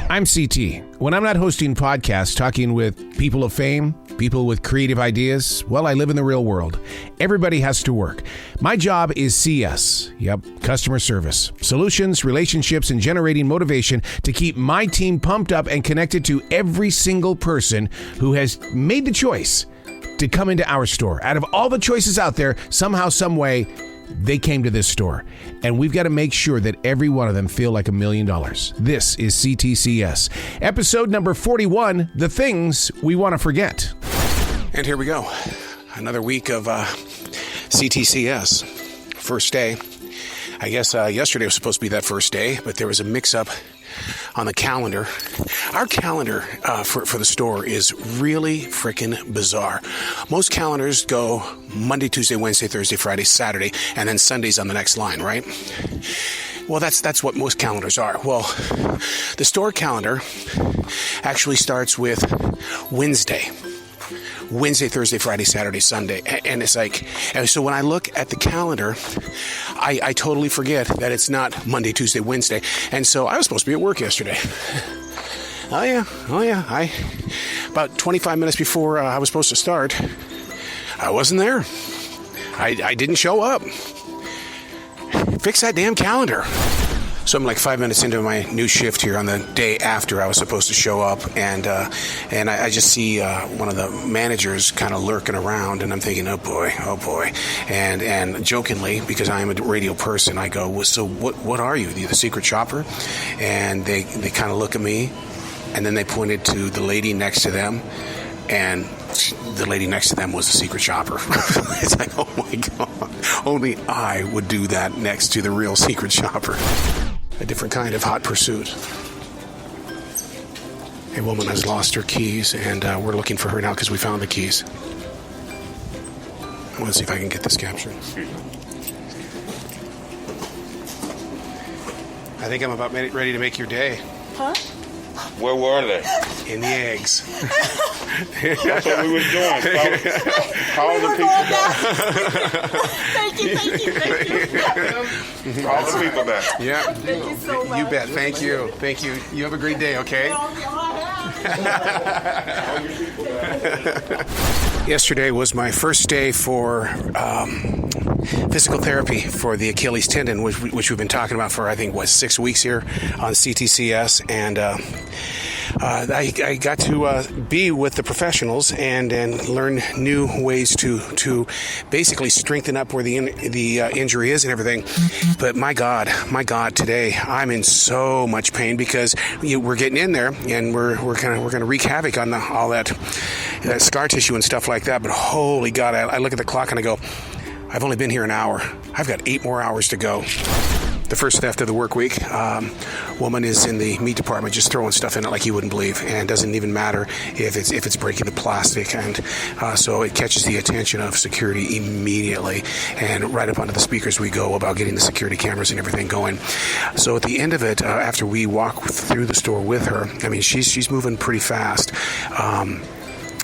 I'm CT. When I'm not hosting podcasts, talking with people of fame, people with creative ideas, well, I live in the real world. Everybody has to work. My job is CS. Yep, customer service. Solutions, relationships, and generating motivation to keep my team pumped up and connected to every single person who has made the choice to come into our store. Out of all the choices out there, somehow, some way, they came to this store, and we've got to make sure that every one of them feel like $1 million. This is C.T.C.S. Episode number 41, The Things We Want to Forget. And here we go. Another week of C.T.C.S. First day. I guess yesterday was supposed to be that first day, but there was a mix-up on the calendar. Our calendar for the store is really freaking bizarre. Most calendars go Monday, Tuesday, Wednesday, Thursday, Friday, Saturday, and then Sunday's on the next line, right? Well, that's what most calendars are. Well, the store calendar actually starts with Wednesday, Thursday, Friday, Saturday, Sunday. And it's like, and so when I look at the calendar, I totally forget that it's not Monday, Tuesday, Wednesday. And so I was supposed to be at work yesterday. Oh yeah. About 25 minutes before I was supposed to start, I wasn't there. I didn't show up. Fix that damn calendar. So I'm like 5 minutes into my new shift here on the day after I was supposed to show up, and I just see one of the managers kind of lurking around, and I'm thinking, oh boy, and jokingly, because I am a radio person, I go, well, so what are you? Are you the secret shopper? And they kind of look at me, and then they pointed to the lady next to them, and the lady next to them was the secret shopper. It's like, oh my God, only I would do that next to the real secret shopper. A different kind of hot pursuit. A woman has lost her keys, and we're looking for her now because we found the keys. I want to see if I can get this captured. I think I'm about ready to make your day. Huh? Where were they? In the eggs. That's what we were doing. Call the people back. Thank you. Call the people back. Yeah. Thank you so much. You bet. Thank you. You have a great day, okay? Yesterday was my first day for physical therapy for the Achilles tendon, which we've been talking about for, I think, 6 weeks here on C.T.C.S. And I got to be with the professionals and learn new ways to basically strengthen up where the injury is and everything. But my God, today I'm in so much pain because we're getting in there and we're gonna wreak havoc on all that scar tissue and stuff like that. But holy God, I look at the clock and I go, I've only been here an hour. I've got 8 more hours to go. The first theft of the work week. Woman is in the meat department just throwing stuff in it like you wouldn't believe, and it doesn't even matter if it's breaking the plastic, and so it catches the attention of security immediately, and right up onto the speakers we go about getting the security cameras and everything going. So at the end of it, after we walk through the store with her, I mean she's moving pretty fast.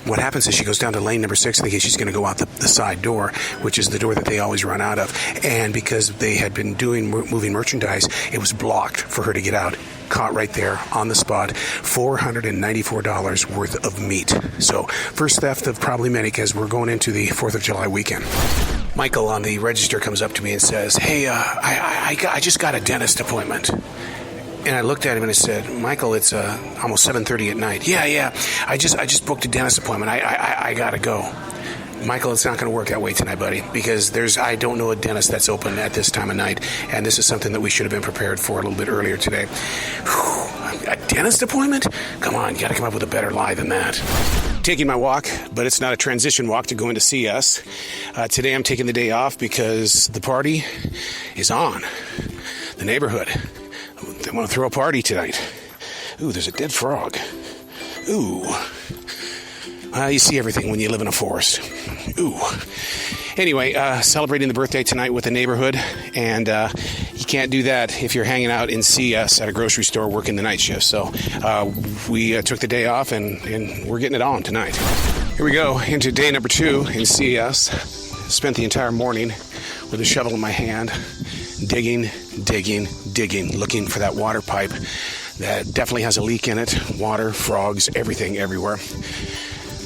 What happens is she goes down to lane number 6 thinking she's going to go out the side door, which is the door that they always run out of. And because they had been moving merchandise, it was blocked for her to get out. Caught right there on the spot. $494 worth of meat. So first theft of probably many because we're going into the 4th of July weekend. Michael on the register comes up to me and says, hey, I just got a dentist appointment. And I looked at him and I said, Michael, it's almost 7:30 at night. Yeah. I just booked a dentist appointment. I gotta go. Michael, it's not going to work that way tonight, buddy, because I don't know a dentist that's open at this time of night, and this is something that we should have been prepared for a little bit earlier today. Whew, a dentist appointment? Come on, you got to come up with a better lie than that. Taking my walk, but it's not a transition walk to go into CS. Today I'm taking the day off because the party is on. The neighborhood. They want to throw a party tonight. Ooh, there's a dead frog. Ooh. You see everything when you live in a forest. Ooh. Anyway, celebrating the birthday tonight with the neighborhood, and you can't do that if you're hanging out in CS at a grocery store working the night shift. So we took the day off, and we're getting it on tonight. Here we go, into day number 2 in CS. Spent the entire morning with a shovel in my hand, digging, looking for that water pipe that definitely has a leak in it. Water, frogs, everything everywhere.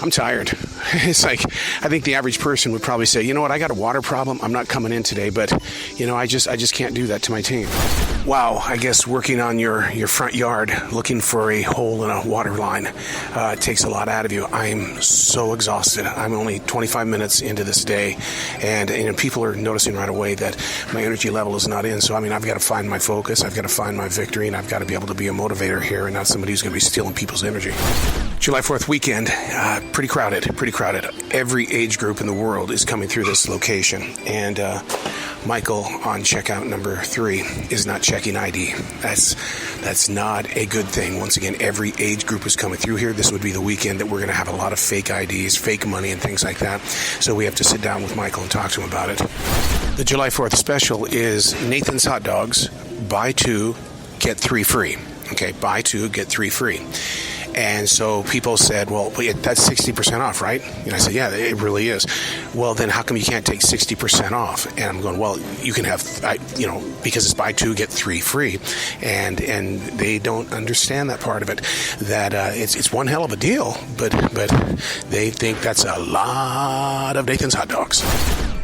I'm tired. It's like, I think the average person would probably say, you know what, I got a water problem. I'm not coming in today, but, I just can't do that to my team. Wow, I guess working on your front yard, looking for a hole in a water line, takes a lot out of you. I'm so exhausted. I'm only 25 minutes into this day, and people are noticing right away that my energy level is not in. So, I've got to find my focus. I've got to find my victory, and I've got to be able to be a motivator here and not somebody who's going to be stealing people's energy. July 4th weekend, pretty crowded. Every age group in the world is coming through this location, and Michael on checkout number 3 is not checking ID. That's not a good thing. Once again, every age group is coming through here. This would be the weekend that we're going to have a lot of fake IDs, fake money, and things like that. So we have to sit down with Michael and talk to him about it. The July 4th special is Nathan's Hot Dogs. Buy 2, get 3 free. Okay, buy 2, get 3 free. And so people said, well, that's 60% off, right? And I said, yeah, it really is. Well, then how come you can't take 60% off? And I'm going, well, you can have, because it's buy 2, get 3 free. And they don't understand that part of it, that it's one hell of a deal, but they think that's a lot of Nathan's hot dogs.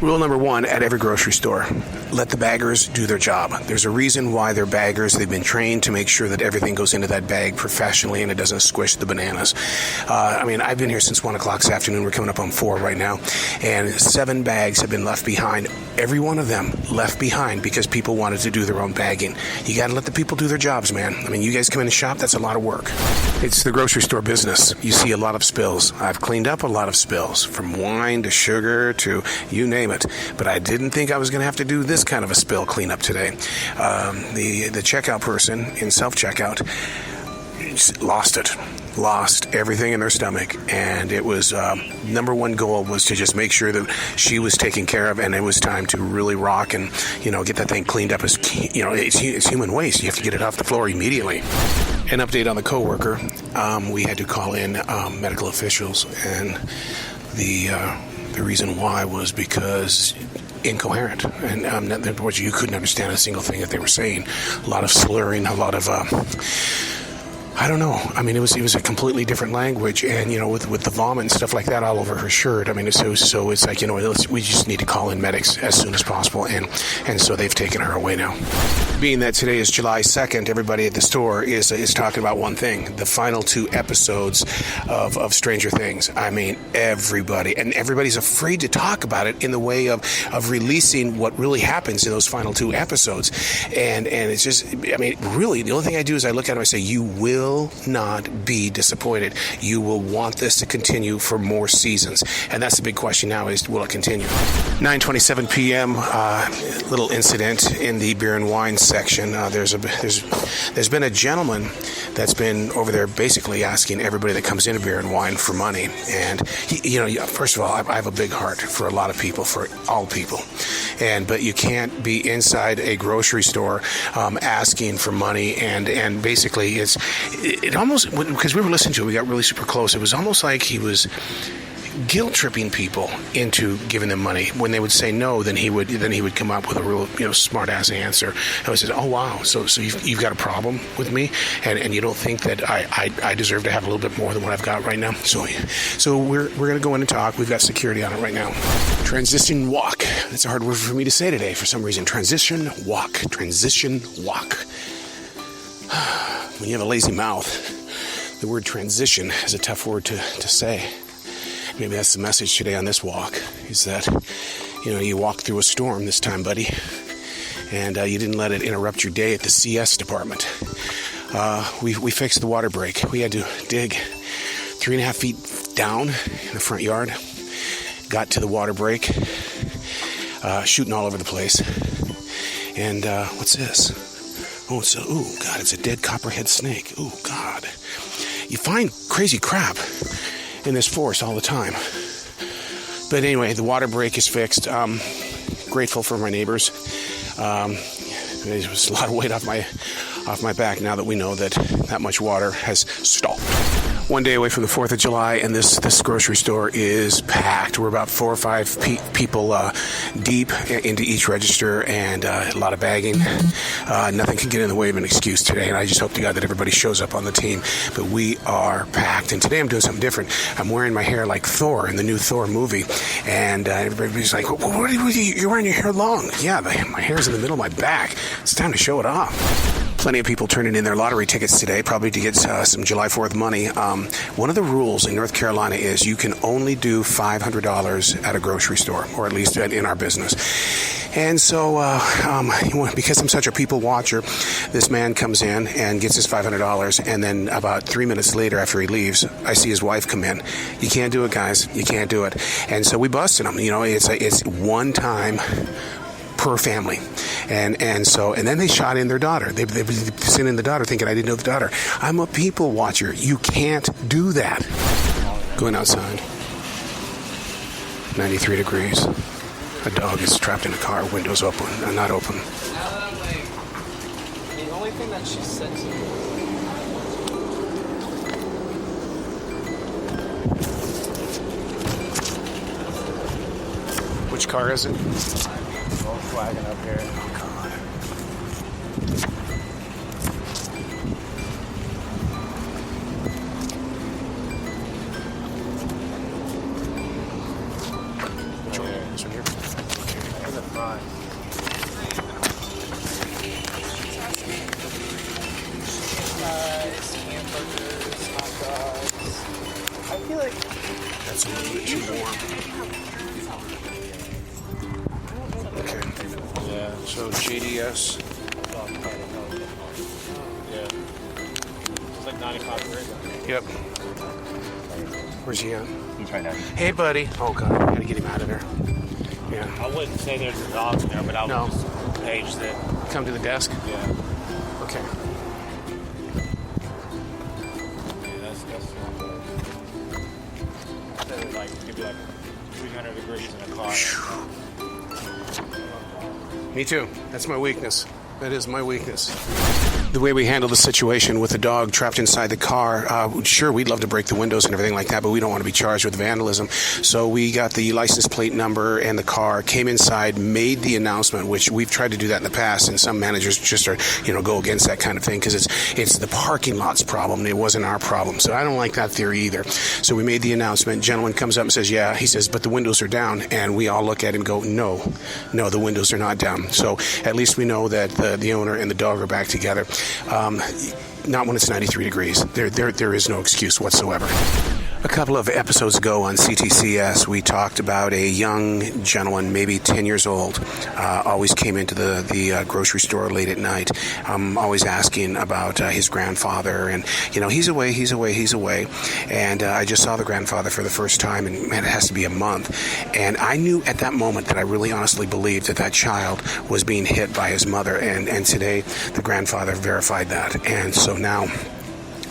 Rule number 1 at every grocery store: let the baggers do their job. There's a reason why they're baggers. They've been trained to make sure that everything goes into that bag professionally and it doesn't squish the bananas. I've been here since 1 o'clock this afternoon. We're coming up on 4 right now, and 7 bags have been left behind. Every one of them left behind because people wanted to do their own bagging. You got to let the people do their jobs, man. You guys come in and shop, that's a lot of work. It's the grocery store business. You see a lot of spills. I've cleaned up a lot of spills, from wine to sugar to you name it. But I didn't think I was going to have to do this kind of a spill cleanup today. The checkout person in self-checkout lost everything in their stomach, and it was number 1 goal was to just make sure that she was taken care of, and it was time to really rock and get that thing cleaned up. As it's human waste. You have to get it off the floor immediately. An update on the coworker: we had to call in medical officials, and the reason why was because incoherent, and you couldn't understand a single thing that they were saying. A lot of slurring, a lot of I don't know. It was a completely different language, and with the vomit and stuff like that all over her shirt. So it's like we just need to call in medics as soon as possible, and so they've taken her away now. Being that today is July 2nd, everybody at the store is talking about one thing: the final 2 episodes of Stranger Things. Everybody's afraid to talk about it in the way of releasing what really happens in those final 2 episodes, and it's just really the only thing I do is I look at them and I say, you will not be disappointed. You will want this to continue for more seasons. And that's the big question now: is will it continue? 9:27 p.m. Little incident in the beer and wine section. There's been a gentleman that's been over there basically asking everybody that comes into beer and wine for money. And first of all, I have a big heart for a lot of people, for all people. But you can't be inside a grocery store asking for money, and basically it almost, because we were listening to it, we got really super close. It was almost like he was guilt tripping people into giving them money. When they would say no, then he would come up with a real so smart ass answer. And I said, oh wow, so you've got a problem with me, and you don't think that I deserve to have a little bit more than what I've got right now. So we're going to go in and talk. We've got security on it right now. Transition walk. That's a hard word for me to say today for some reason. Transition walk. When you have a lazy mouth, the word transition is a tough word to say. Maybe that's the message today on this walk, is that, you walked through a storm this time, buddy, and you didn't let it interrupt your day at the C.S. department. We fixed the water break. We had to dig 3.5 feet down in the front yard, got to the water break, shooting all over the place. And what's this? Oh, God, it's a dead copperhead snake. Oh, God. You find crazy crap in this forest all the time. But anyway, the water break is fixed. Grateful for my neighbors. There was a lot of weight off off my back now that we know that that much water has stopped. One day away from the 4th of July, and this grocery store is packed. We're about 4 or 5 people deep into each register, and a lot of bagging. Nothing can get in the way of an excuse today, and I just hope to God that everybody shows up on the team. But we are packed, and today I'm doing something different. I'm wearing my hair like Thor in the new Thor movie, and everybody's like, what are you're wearing your hair long? Yeah, my hair's in the middle of my back. It's time to show it off. Plenty of people turning in their lottery tickets today, probably to get some July 4th money. One of the rules in North Carolina is you can only do $500 at a grocery store, or at least in our business. And so, because I'm such a people watcher, this man comes in and gets his $500, and then about 3 minutes later after he leaves, I see his wife come in. You can't do it, guys. You can't do it. And so we busted him. It's one time per family. And then they shot in their daughter. They sent in the daughter thinking I didn't know the daughter. I'm a people watcher. You can't do that. Going outside. 93 degrees. A dog is trapped in a car, windows open, not open. The only thing that she said to me. Which car is it? Volkswagen up here. Oh, God. Which one? This one here? Okay. In the front. Hamburgers, hot dogs. I feel like That's a little bit too warm. Okay. yeah. So GDS. Yeah. It's like 95 degrees. Yep. Where's he at? He's right now. Hey, buddy. Oh, God. I gotta get him out of there. Yeah. I wouldn't say there's a dog in there, but I would No. just page that. Come to the desk. Yeah. Okay. Yeah, that's like maybe like 300 degrees in a car. Me too. That's my weakness. That is my weakness. The way we handle the situation with the dog trapped inside the car, sure, we'd love to break the windows and everything like that, but we don't want to be charged with vandalism. So we got the license plate number and the car, came inside, made the announcement, which we've tried to do that in the past, and some managers just are, go against that kind of thing because it's the parking lot's problem. It wasn't our problem. So I don't like that theory either. So we made the announcement. Gentleman comes up and says, yeah. He says, but the windows are down. And we all look at him and go, no, the windows are not down. So at least we know that the owner and the dog are back together. Not when it's 93 degrees. There is no excuse whatsoever. A couple of episodes ago on C.T.C.S, we talked about a young gentleman, maybe 10 years old, always came into the grocery store late at night, always asking about his grandfather, and, he's away. And I just saw the grandfather for the first time, and, man, it has to be a month. And I knew at that moment that I really honestly believed that child was being hit by his mother, and today the grandfather verified that. And so now,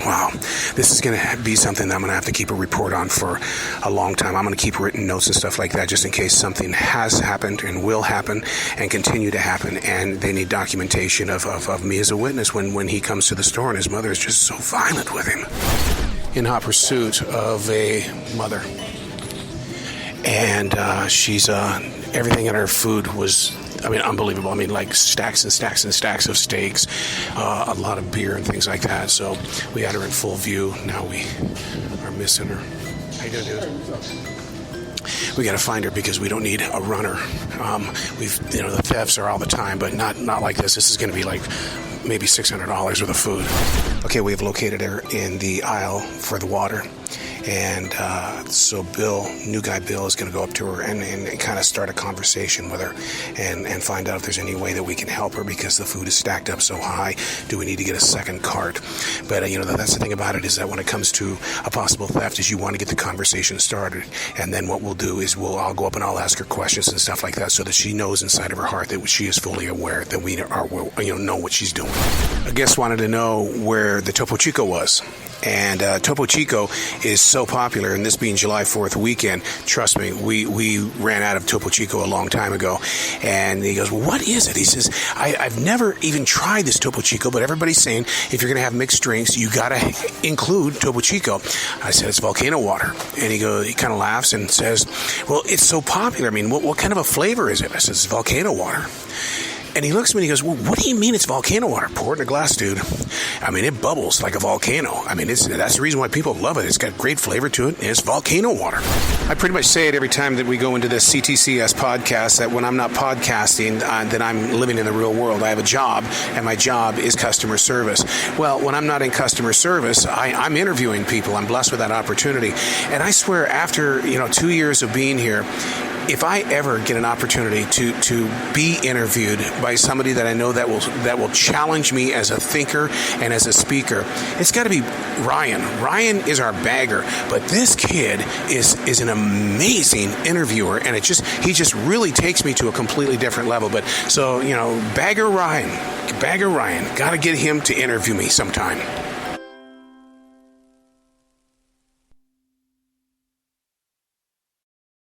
wow, this is going to be something that I'm going to have to keep a report on for a long time. I'm going to keep written notes and stuff like that just in case something has happened and will happen and continue to happen, and they need documentation of me as a witness when he comes to the store and his mother is just so violent with him. In hot pursuit of a mother. And she's, everything in her food was, unbelievable. like stacks and stacks and stacks of steaks, a lot of beer and things like that. So we had her in full view. Now we are missing her. How you doing, dude? We got to find her because we don't need a runner. The thefts are all the time, but not like this. This is going to be like maybe $600 worth of food. Okay, we have located her in the aisle for the water. And so new guy Bill is going to go up to her and kind of start a conversation with her and find out if there's any way that we can help her because the food is stacked up so high. Do we need to get a second cart? But, that's the thing about it is that when it comes to a possible theft is you want to get the conversation started. And then what we'll do is I'll go up and I'll ask her questions and stuff like that so that she knows inside of her heart that she is fully aware that we know what she's doing. A guest wanted to know where the Topo Chico was. And Topo Chico is so popular, and this being July 4th weekend, trust me, we ran out of Topo Chico a long time ago. And he goes, well, what is it? He says, I've never even tried this Topo Chico, but everybody's saying if you're going to have mixed drinks, you got to include Topo Chico. I said, it's volcano water. And he kind of laughs and says, well, it's so popular. I mean, what kind of a flavor is it? I said, it's volcano water. And he looks at me and he goes, well, what do you mean it's volcano water? Pour it in a glass, dude. I mean, it bubbles like a volcano. I mean, that's the reason why people love it. It's got great flavor to it. It's volcano water. I pretty much say it every time that we go into this C.T.C.S. podcast, that when I'm not podcasting, that I'm living in the real world. I have a job, and my job is customer service. Well, when I'm not in customer service, I'm interviewing people. I'm blessed with that opportunity. And I swear, after 2 years of being here, if I ever get an opportunity to be interviewed by somebody that I know that will challenge me as a thinker and as a speaker, it's got to be Ryan. Ryan is our bagger, but this kid is an amazing interviewer, and he just really takes me to a completely different level. But so, Bagger Ryan, got to get him to interview me sometime.